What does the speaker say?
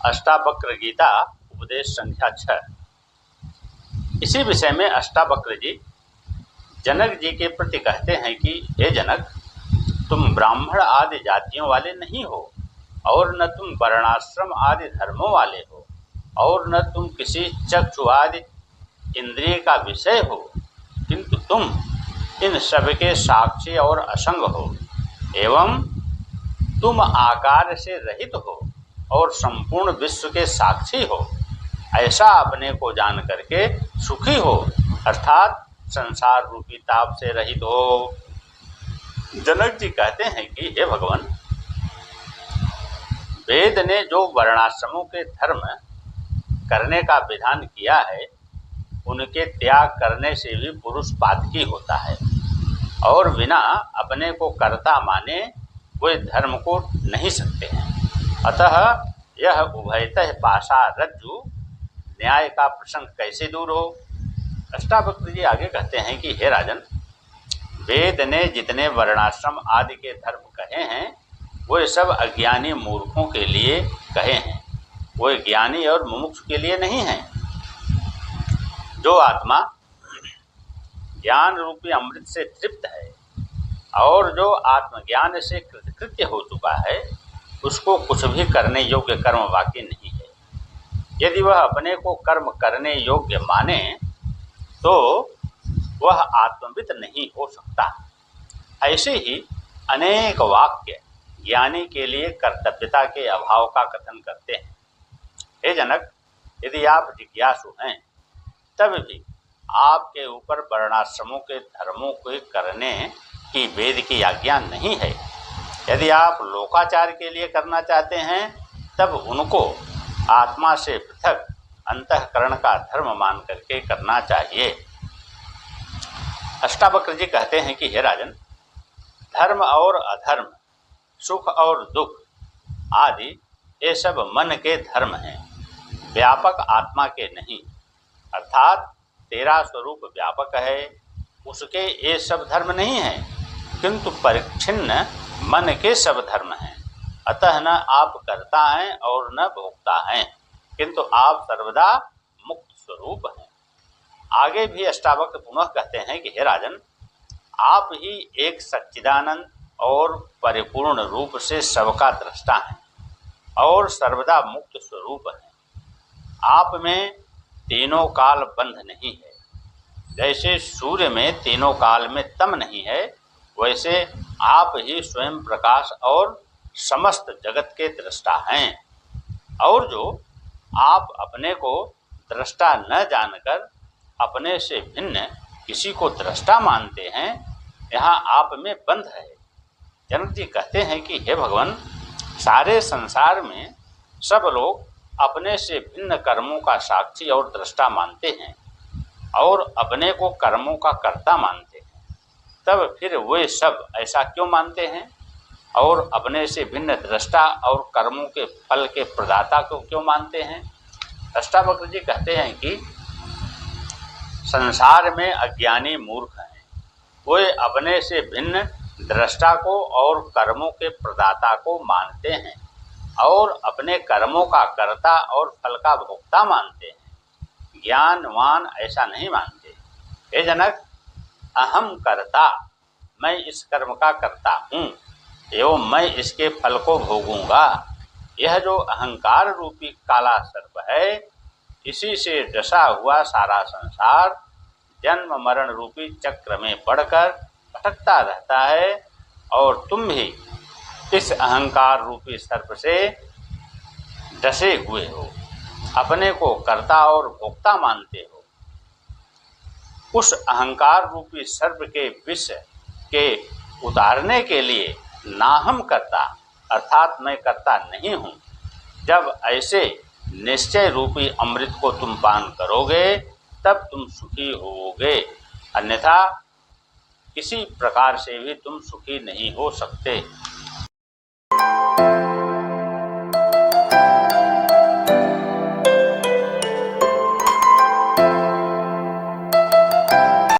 अष्टावक्र गीता उपदेश संख्या 6। इसी विषय में अष्टावक्र जी जनक जी के प्रति कहते हैं कि हे जनक, तुम ब्राह्मण आदि जातियों वाले नहीं हो और न तुम वर्णाश्रम आदि धर्मों वाले हो और न तुम किसी चक्षु आदि इंद्रिय का विषय हो, किंतु तुम इन सब के साक्षी और असंग हो एवं तुम आकार से रहित हो और संपूर्ण विश्व के साक्षी हो। ऐसा अपने को जान करके सुखी हो, अर्थात संसार रूपी ताप से रहित हो। जनक जी कहते हैं कि हे भगवान, वेद ने जो वर्णाश्रमों के धर्म करने का विधान किया है, उनके त्याग करने से भी पुरुष पातकी होता है और बिना अपने को कर्ता माने वे धर्म को नहीं सकते हैं। अतः यह उभयतः पाशा रज्जु न्याय का प्रसंग कैसे दूर हो। अष्टावक्र जी आगे कहते हैं कि हे राजन, वेद ने जितने वर्णाश्रम आदि के धर्म कहे हैं वे सब अज्ञानी मूर्खों के लिए कहे हैं, वे ज्ञानी और मुमुक्षु के लिए नहीं हैं। जो आत्मा ज्ञान रूपी अमृत से तृप्त है और जो आत्मज्ञान से कृतकृत्य हो चुका है, उसको कुछ भी करने योग्य कर्म बाकी नहीं है। यदि वह अपने को कर्म करने योग्य माने तो वह आत्मवित नहीं हो सकता। ऐसे ही अनेक वाक्य ज्ञानी के लिए कर्तव्यता के अभाव का कथन करते हैं। हे जनक, यदि आप जिज्ञासु हैं तब भी आपके ऊपर वर्णाश्रमों के धर्मों को करने की वेद की आज्ञा नहीं है। यदि आप लोकाचार के लिए करना चाहते हैं तब उनको आत्मा से पृथक अंतःकरण का धर्म मान करके करना चाहिए। अष्टावक्र जी कहते हैं कि हे राजन, धर्म और अधर्म, सुख और दुख आदि ये सब मन के धर्म हैं, व्यापक आत्मा के नहीं। अर्थात तेरा स्वरूप व्यापक है, उसके ये सब धर्म नहीं हैं, किंतु परिच्छिन्न मन के सब धर्म हैं। अतः न आप कर्ता हैं और न भोक्ता हैं, किंतु आप सर्वदा मुक्त स्वरूप हैं। आगे भी अष्टावक्र पुनः कहते हैं कि हे राजन, आप ही एक सच्चिदानंद और परिपूर्ण रूप से सबका दृष्टा हैं और सर्वदा मुक्त स्वरूप हैं। आप में तीनों काल बंध नहीं है। जैसे सूर्य में तीनों काल में तम नहीं है, वैसे आप ही स्वयं प्रकाश और समस्त जगत के दृष्टा हैं। और जो आप अपने को दृष्टा न जानकर अपने से भिन्न किसी को दृष्टा मानते हैं, यहाँ आप में बंध है। जनक जी कहते हैं कि हे भगवान, सारे संसार में सब लोग अपने से भिन्न कर्मों का साक्षी और दृष्टा मानते हैं और अपने को कर्मों का कर्ता मानते हैं। तब फिर वे सब ऐसा क्यों मानते हैं और अपने से भिन्न दृष्टा और कर्मों के फल के प्रदाता को क्यों मानते हैं। अष्टावक्र जी कहते हैं कि संसार में अज्ञानी मूर्ख हैं, वे अपने से भिन्न दृष्टा को और कर्मों के प्रदाता को मानते हैं और अपने कर्मों का कर्ता और फल का भोक्ता मानते हैं। ज्ञानवान ऐसा नहीं मानते। हे जनक, अहम कर्ता, मैं इस कर्म का कर्ता हूँ एवं मैं इसके फल को भोगूंगा। यह जो अहंकार रूपी काला सर्प है, इसी से डसा हुआ सारा संसार जन्म मरण रूपी चक्र में पड़कर भटकता रहता है और तुम भी इस अहंकार रूपी सर्प से डसे हुए हो, अपने को कर्ता और भोक्ता मानते हो। उस अहंकार रूपी सर्प के विष के उतारने के लिए नाहम करता, अर्थात मैं करता नहीं हूँ। जब ऐसे निश्चय रूपी अमृत को तुम पान करोगे तब तुम सुखी होगे, अन्यथा किसी प्रकार से भी तुम सुखी नहीं हो सकते।